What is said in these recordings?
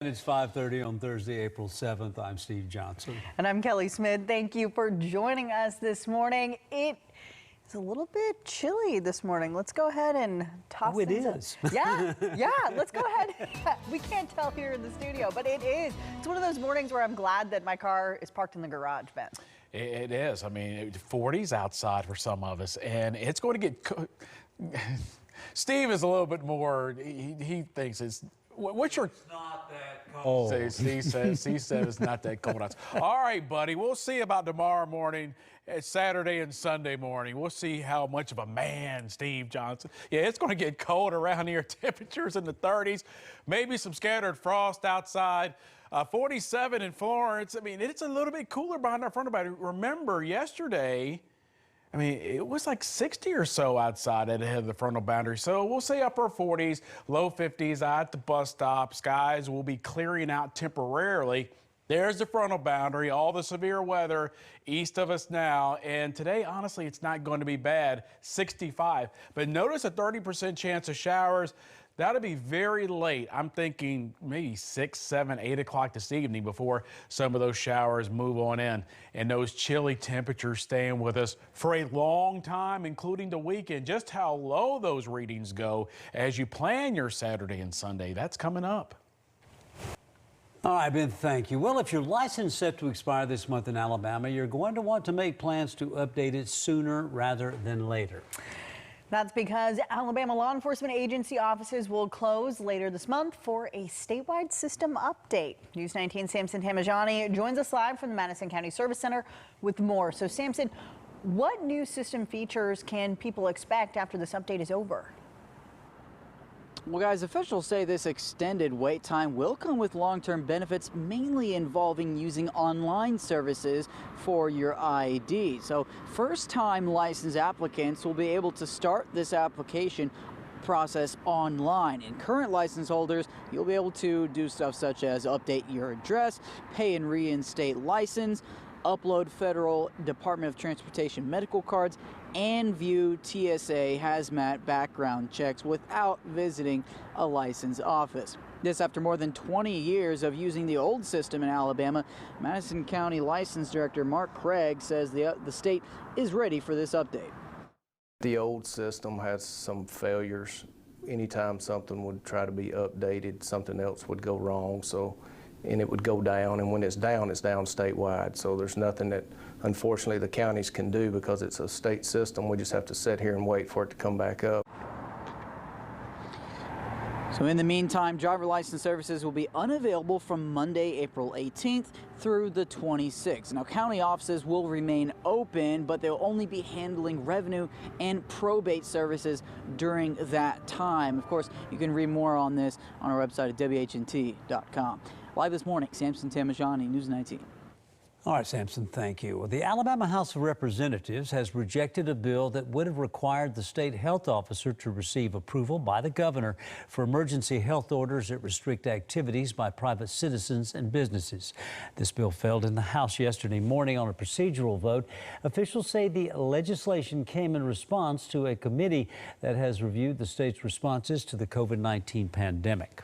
It's 5:30 on Thursday, April 7th. I'm Steve Johnson. And I'm Kelly Smith. Thank you for joining us this morning. It is a little bit chilly this morning. Let's go ahead and toss it is. Yeah, let's go ahead. We can't tell here in the studio, but it is. It's one of those mornings where I'm glad that my car is parked in the garage, Ben. It is. I mean, 40s outside for some of us, and it's going to get... Steve is a little bit more, he thinks it's... What's your... It's not that cold. He says it's not that cold outside. All right, buddy. We'll see about tomorrow morning. It's Saturday and Sunday morning. We'll see how much of a man Steve Johnson. Yeah, it's going to get cold around here. Temperatures in the 30s. Maybe some scattered frost outside. 47 in Florence. I mean, it's a little bit cooler behind our front of it. Remember, yesterday... I mean, it was like 60 or so outside at the head of the frontal boundary. So we'll say upper 40s, low 50s at the bus stop. Skies will be clearing out temporarily. There's the frontal boundary, all the severe weather east of us now. And today, honestly, it's not going to be bad, 65. But notice a 30% chance of showers. That'll be very late. I'm thinking maybe 6, 7, 8 o'clock this evening before some of those showers move on in. And those chilly temperatures staying with us for a long time, including the weekend. Just how low those readings go as you plan your Saturday and Sunday, that's coming up. All right, Ben, thank you. Well, if your license is set to expire this month in Alabama, you're going to want to make plans to update it sooner rather than later. That's because Alabama law enforcement agency offices will close later this month for a statewide system update. News 19 Samson Tamajani joins us live from the Madison County Service Center with more. So, Samson, what new system features can people expect after this update is over? Well, guys, officials say this extended wait time will come with long-term benefits, mainly involving using online services for your ID. So first-time licensed applicants will be able to start this application process online. And current license holders, you'll be able to do stuff such as update your address, pay and reinstate license, upload Federal Department of Transportation medical cards, and view TSA hazmat background checks without visiting a license office. This after more than 20 years of using the old system in Alabama. Madison County License Director Mark Craig says the state is ready for this update. The old system has some failures. Anytime something would try to be updated, something else would go wrong. And it would go down, and when it's down statewide. So there's nothing that, unfortunately, the counties can do because it's a state system. We just have to sit here and wait for it to come back up. So in the meantime, driver license services will be unavailable from Monday, April 18th through the 26th. Now, county offices will remain open, but they'll only be handling revenue and probate services during that time. Of course, you can read more on this on our website at WHNT.com. Live this morning, Samson Tamajani, News 19. All right, Samson, thank you. Well, the Alabama House of Representatives has rejected a bill that would have required the state health officer to receive approval by the governor for emergency health orders that restrict activities by private citizens and businesses. This bill failed in the House yesterday morning on a procedural vote. Officials say the legislation came in response to a committee that has reviewed the state's responses to the COVID-19 pandemic.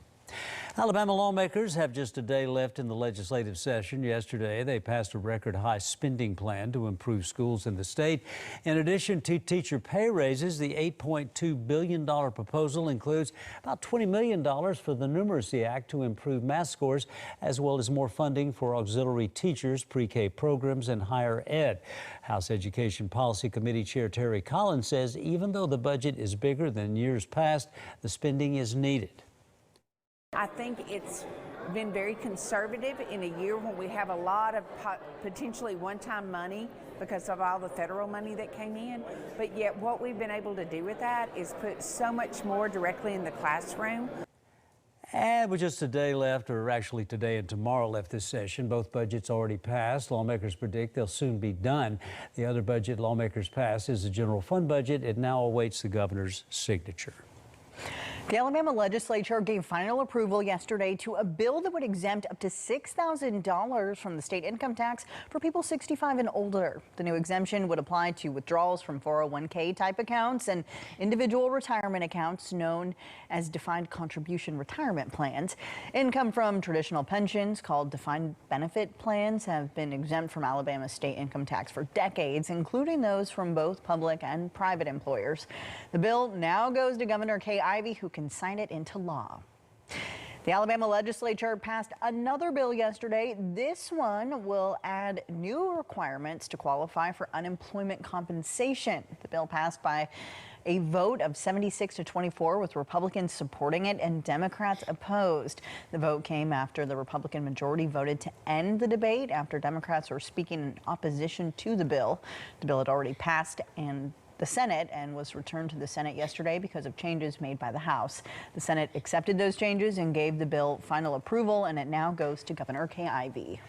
Alabama lawmakers have just a day left in the legislative session. Yesterday, they passed a record-high spending plan to improve schools in the state. In addition to teacher pay raises, the $8.2 billion proposal includes about $20 million for the Numeracy Act to improve math scores, as well as more funding for auxiliary teachers, pre-K programs, and higher ed. House Education Policy Committee Chair Terry Collins says even though the budget is bigger than years past, the spending is needed. I think it's been very conservative in a year when we have a lot of potentially one-time money because of all the federal money that came in. But yet what we've been able to do with that is put so much more directly in the classroom. And with just a day left, or actually today and tomorrow left this session, both budgets already passed. Lawmakers predict they'll soon be done. The other budget lawmakers passed is the general fund budget. It now awaits the governor's signature. The Alabama legislature gave final approval yesterday to a bill that would exempt up to $6,000 from the state income tax for people 65 and older. The new exemption would apply to withdrawals from 401k type accounts and individual retirement accounts known as defined contribution retirement plans. Income from traditional pensions called defined benefit plans have been exempt from Alabama's state income tax for decades, including those from both public and private employers. The bill now goes to Governor Kay Ivey, who can sign it into law. The Alabama legislature passed another bill yesterday. This one will add new requirements to qualify for unemployment compensation. The bill passed by a vote of 76-24, with Republicans supporting it and Democrats opposed. The vote came after the Republican majority voted to end the debate after Democrats were speaking in opposition to the bill. The bill had already passed and the Senate and was returned to the Senate yesterday because of changes made by the House. The Senate accepted those changes and gave the bill final approval, and it now goes to Governor Kay Ivey.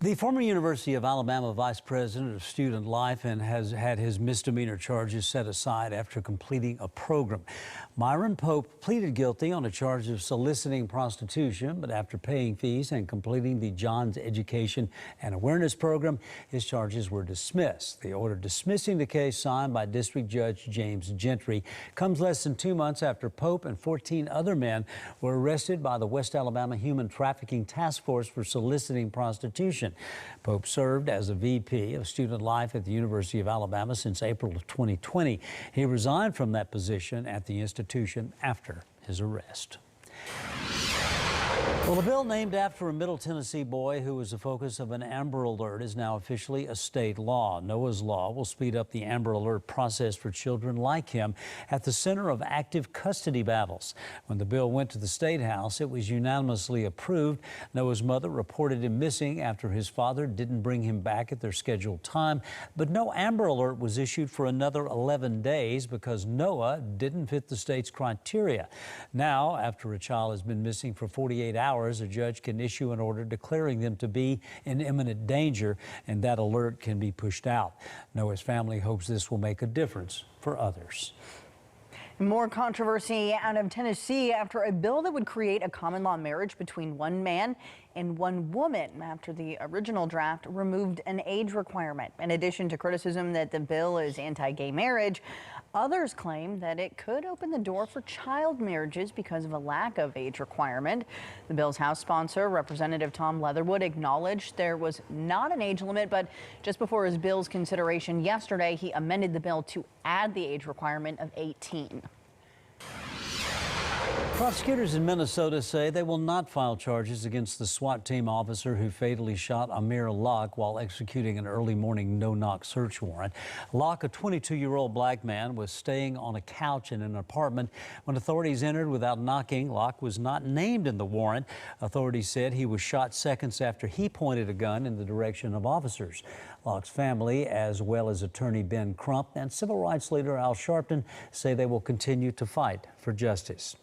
The former University of Alabama vice president of student life and has had his misdemeanor charges set aside after completing a program. Myron Pope pleaded guilty on a charge of soliciting prostitution, but after paying fees and completing the Johns Education and Awareness Program, his charges were dismissed. The order dismissing the case, signed by District Judge James Gentry, comes less than 2 months after Pope and 14 other men were arrested by the West Alabama Human Trafficking Task Force for soliciting prostitution. Pope served as a VP of student life at the University of Alabama since April of 2020. He resigned from that position at the institution after his arrest. Well, a bill named after a Middle Tennessee boy who was the focus of an Amber Alert is now officially a state law. Noah's Law will speed up the Amber Alert process for children like him at the center of active custody battles. When the bill went to the State House, it was unanimously approved. Noah's mother reported him missing after his father didn't bring him back at their scheduled time, but no Amber Alert was issued for another 11 days because Noah didn't fit the state's criteria. Now, after a child has been missing for 48 hours, a judge can issue an order declaring them to be in imminent danger, and that alert can be pushed out. Noah's family hopes this will make a difference for others. More controversy out of Tennessee after a bill that would create a common law marriage between one man and one woman after the original draft removed an age requirement. In addition to criticism that the bill is anti-gay marriage, others claim that it could open the door for child marriages because of a lack of age requirement. The bill's House sponsor, Representative Tom Leatherwood, acknowledged there was not an age limit, but just before his bill's consideration yesterday, he amended the bill to add the age requirement of 18. Prosecutors in Minnesota say they will not file charges against the SWAT team officer who fatally shot Amir Locke while executing an early morning no-knock search warrant. Locke, a 22-year-old black man, was staying on a couch in an apartment when authorities entered without knocking. Locke was not named in the warrant. Authorities said he was shot seconds after he pointed a gun in the direction of officers. Locke's family, as well as attorney Ben Crump and civil rights leader Al Sharpton, say they will continue to fight for justice.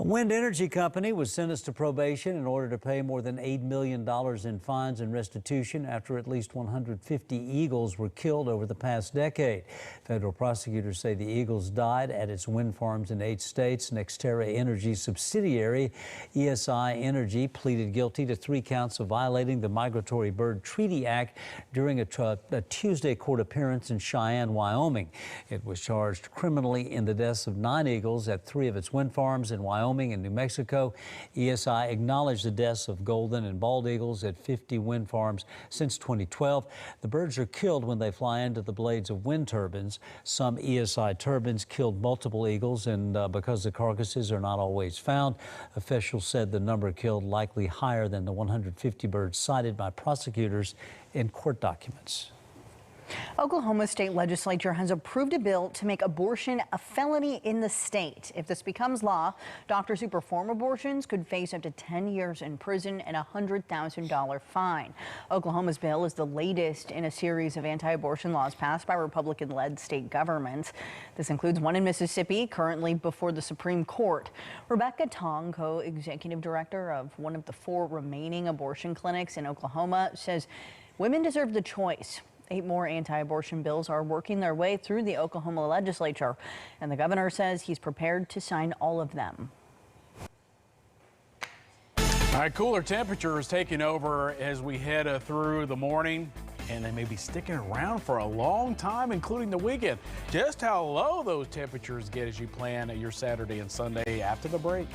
A wind energy company was sentenced to probation in order to pay more than $8 million in fines and restitution after at least 150 eagles were killed over the past decade. Federal prosecutors say the eagles died at its wind farms in 8 states. NextEra Energy subsidiary ESI Energy pleaded guilty to 3 counts of violating the Migratory Bird Treaty Act during a Tuesday court appearance in Cheyenne, Wyoming. It was charged criminally in the deaths of 9 eagles at 3 of its wind farms in Wyoming and New Mexico. ESI acknowledged the deaths of golden and bald eagles at 50 wind farms since 2012. The birds are killed when they fly into the blades of wind turbines. Some ESI turbines killed multiple eagles, and because the carcasses are not always found, officials said the number killed likely higher than the 150 birds cited by prosecutors in court documents. Oklahoma state legislature has approved a bill to make abortion a felony in the state. If this becomes law, doctors who perform abortions could face up to 10 years in prison and a $100,000 fine. Oklahoma's bill is the latest in a series of anti-abortion laws passed by Republican-led state governments. This includes one in Mississippi, currently before the Supreme Court. Rebecca Tong, co-executive director of one of the 4 remaining abortion clinics in Oklahoma, says women deserve the choice. 8 more anti-abortion bills are working their way through the Oklahoma legislature, and the governor says he's prepared to sign all of them. All right, cooler temperatures taking over as we head through the morning, and they may be sticking around for a long time, including the weekend. Just how low those temperatures get as you plan your Saturday and Sunday after the break.